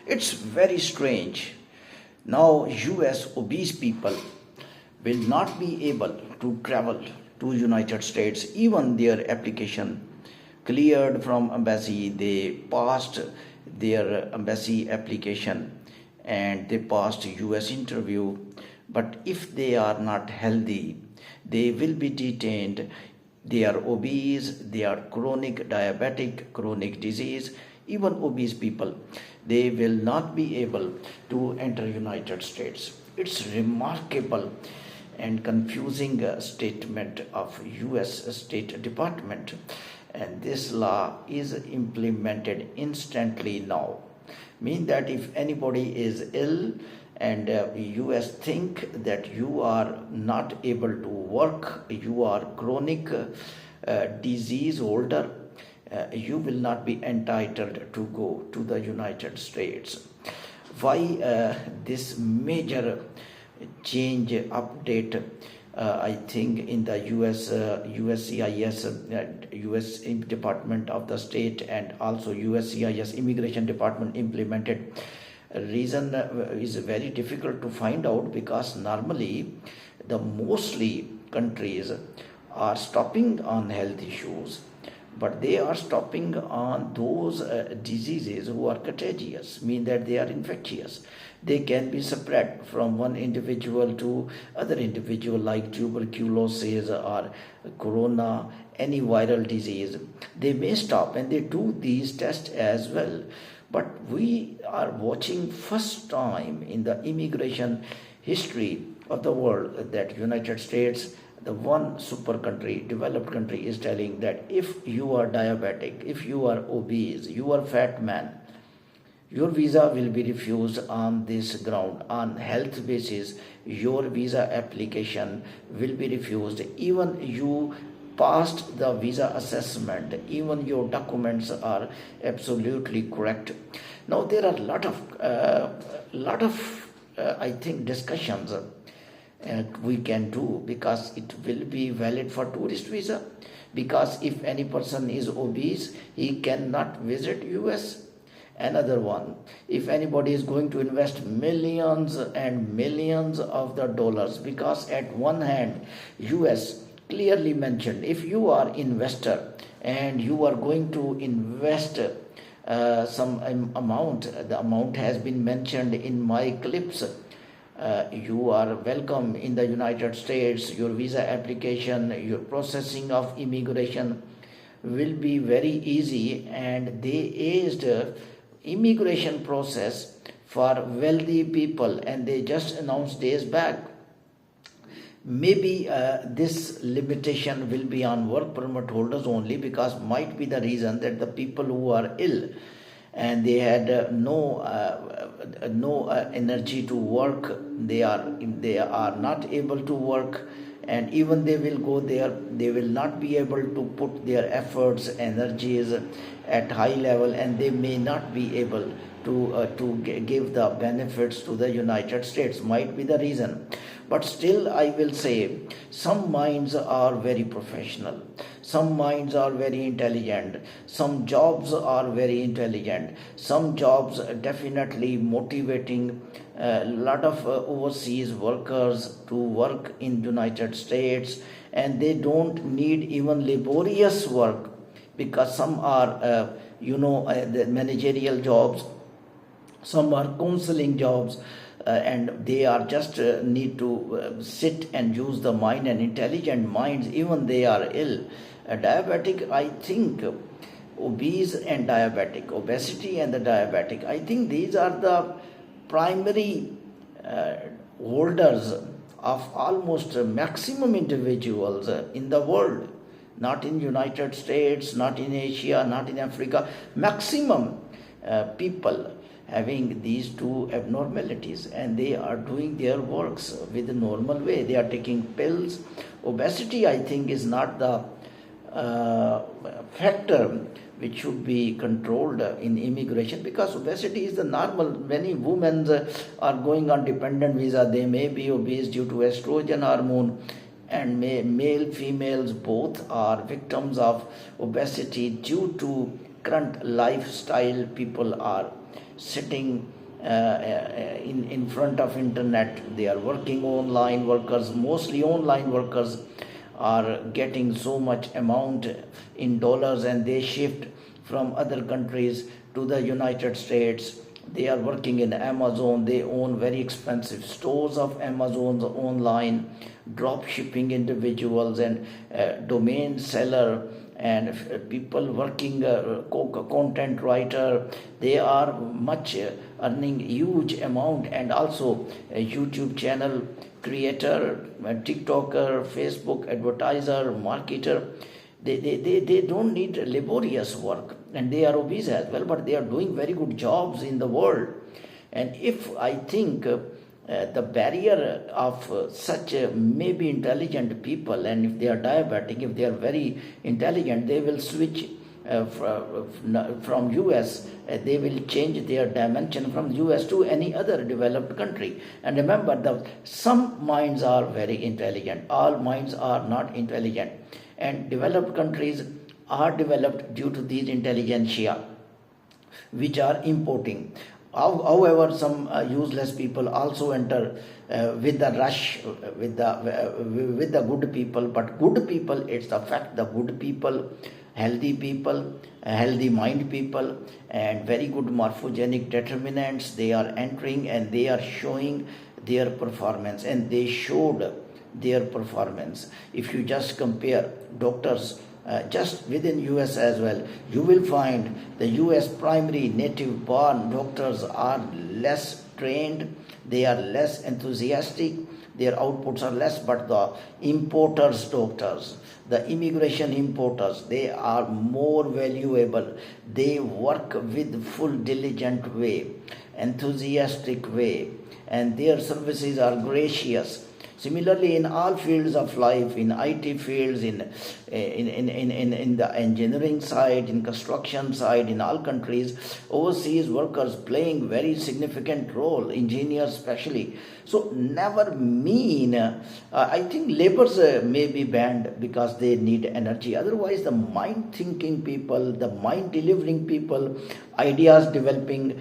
It's very strange. Now US obese people will not be able to travel to United States. Even their application cleared from embassy, they passed their embassy application and they passed US interview. But if they are not healthy, they will be detained. They are obese, they are chronic diabetic, chronic disease. Even obese people, they will not be able to enter United States. It's remarkable and confusing statement of US State Department, and this law is implemented instantly now. Mean that if anybody is ill and US think that you are not able to work, you are chronic disease holder, you will not be entitled to go to the United States. Why this major change update? I think in the USCIS, US Department of the State, and also USCIS Immigration Department implemented. Reason is very difficult to find out, because normally the mostly countries are stopping on health issues, but they are stopping on those diseases who are contagious, mean that they are infectious. They can be spread from one individual to other individual, like tuberculosis or corona, any viral disease. They may stop and they do these tests as well. But we are watching first time in the immigration history of the world that United States, the one super country, developed country, is telling that if you are diabetic, if you are obese, you are fat man, your visa will be refused on this ground. On health basis, your visa application will be refused. Even you passed the visa assessment, even your documents are absolutely correct. Now there are lot of I think discussions we can do, because it will be valid for tourist visa, because if any person is obese, he cannot visit US. Another one, if anybody is going to invest millions and millions of the dollars, because at one hand US clearly mentioned, if you are investor and you are going to invest some amount, the amount has been mentioned in my clips, you are welcome in the United States. Your visa application, your processing of immigration will be very easy, and they eased immigration process for wealthy people, and they just announced days back. Maybe this limitation will be on work permit holders only, because might be the reason that the people who are ill and they had no energy to work, they are not able to work, and even they will go there, they will not be able to put their efforts, energies at high level, and they may not be able to give the benefits to the United States. Might be the reason. But still, I will say, some minds are very professional, some minds are very intelligent, some jobs are very intelligent, some jobs definitely motivating a lot of overseas workers to work in United States, and they don't need even laborious work, because some are the managerial jobs, some are counseling jobs, and they are just need to sit and use the mind, and intelligent minds, even they are ill. Diabetic, I think, obese and diabetic, obesity and the diabetic, I think these are the primary holders of almost maximum individuals in the world, not in United States, not in Asia, not in Africa, maximum people having these two abnormalities, and they are doing their works with the normal way. They are taking pills. Obesity, I think, is not the factor which should be controlled in immigration, because obesity is the normal. Many women are going on dependent visa. They may be obese due to estrogen hormone, and male, females both are victims of obesity due to current lifestyle. People are sitting in front of internet. They are working online workers, mostly online workers are getting so much amount in dollars, and they shift from other countries to the United States. They are working in Amazon. They own very expensive stores of Amazon's online, drop shipping individuals and domain seller and people working content writer. They are much earning huge amount, and also a YouTube channel creator, a TikToker, Facebook advertiser, marketer. They don't need laborious work, and they are obese as well, but they are doing very good jobs in the world. And if I think the barrier of such maybe intelligent people, and if they are diabetic, if they are very intelligent, they will switch from US, they will change their dimension from US to any other developed country. And remember, some minds are very intelligent, all minds are not intelligent, and developed countries are developed due to these intelligentsia which are importing. However, some useless people also enter with the rush, with the good people. But good people, it's the fact, the good people, healthy mind people, and very good morphogenic determinants, they are entering and they are showing their performance, and they showed their performance. If you just compare doctors just within US as well, you will find the US primary native born doctors are less trained, they are less enthusiastic, their outputs are less. But the importers doctors, the immigration importers, they are more valuable. They work with full diligent way, enthusiastic way, and their services are gracious. Similarly, in all fields of life, in IT fields, in the engineering side, in construction side, in all countries, overseas workers playing very significant role, engineers especially. So never mean, I think laborers may be banned because they need energy. Otherwise, the mind thinking people, the mind delivering people, ideas developing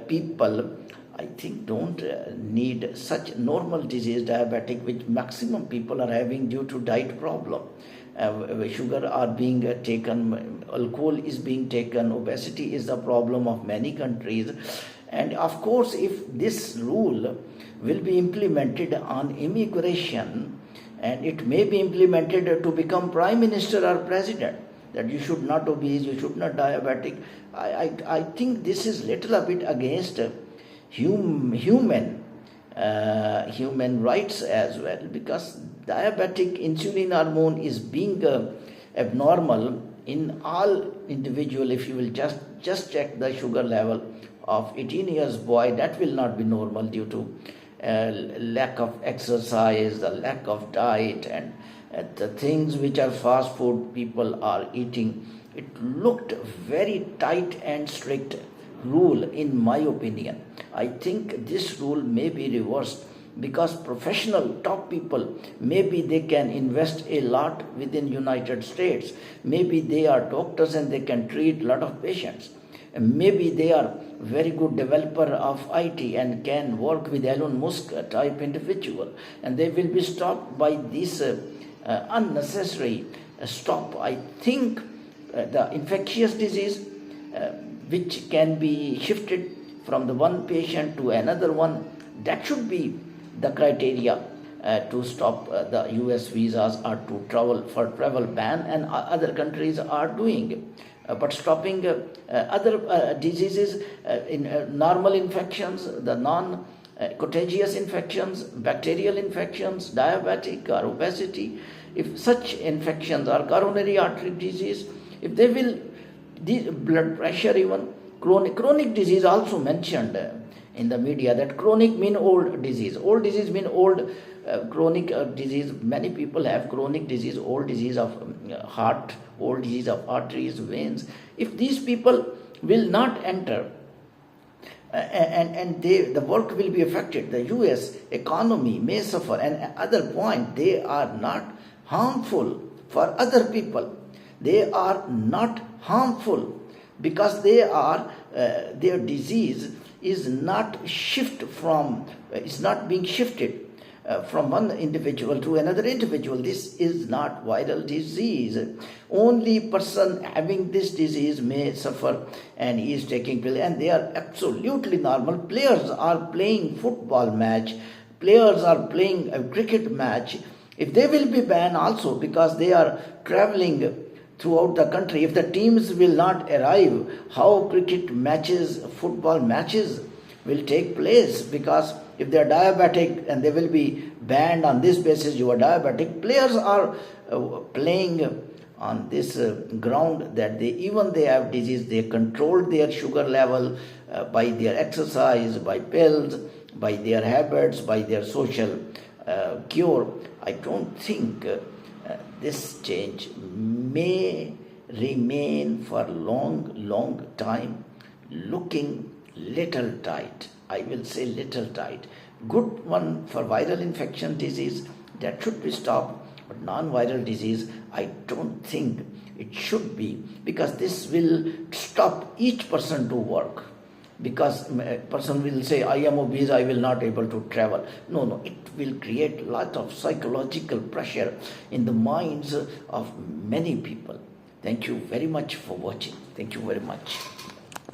people, I think don't need such normal disease, diabetic, which maximum people are having due to diet problem. Sugar are being taken, alcohol is being taken, obesity is the problem of many countries. And of course, if this rule will be implemented on immigration, and it may be implemented to become prime minister or president, that you should not obese, you should not diabetic, I think this is little a bit against human rights as well, because diabetic insulin hormone is being abnormal in all individual. If you will just check the sugar level of 18 years boy, that will not be normal due to lack of exercise, the lack of diet, and the things which are fast food people are eating. It looked very tight and strict rule, in my opinion. I think this rule may be reversed, because professional top people, maybe they can invest a lot within United States. Maybe they are doctors and they can treat a lot of patients. And maybe they are very good developer of IT and can work with Elon Musk type individual, and they will be stopped by this unnecessary stop. I think the infectious disease which can be shifted from the one patient to another one, that should be the criteria to stop the US visas or to travel ban, and other countries are doing. But stopping other diseases, in normal infections, the non-contagious infections, bacterial infections, diabetic or obesity, if such infections or coronary artery disease, if they will, the blood pressure, even chronic disease also mentioned in the media, that chronic mean old disease mean old. Chronic disease, many people have chronic disease, old disease of heart, old disease of arteries, veins. If these people will not enter, and the work will be affected, the US economy may suffer. And other point, they are not harmful for other people. They are not harmful because they are their disease is not being shifted from one individual to another individual. This is not viral disease. Only person having this disease may suffer, and he is taking pill, and they are absolutely normal. Players are playing football match, players are playing a cricket match. If they will be banned also because they are traveling throughout the country, if the teams will not arrive, how cricket matches, football matches will take place? Because if they are diabetic and they will be banned on this basis, you are diabetic. Players are playing on this ground that they have disease. They control their sugar level by their exercise, by pills, by their habits, by their social cure. I don't think this change may remain for long time, looking little tight. I will say little tight. Good one for viral infection disease, that should be stopped, but non-viral disease, I don't think it should be, because this will stop each person to work. Because a person will say, I am obese, I will not able to travel. No, it will create a lot of psychological pressure in the minds of many people. Thank you very much for watching. Thank you very much.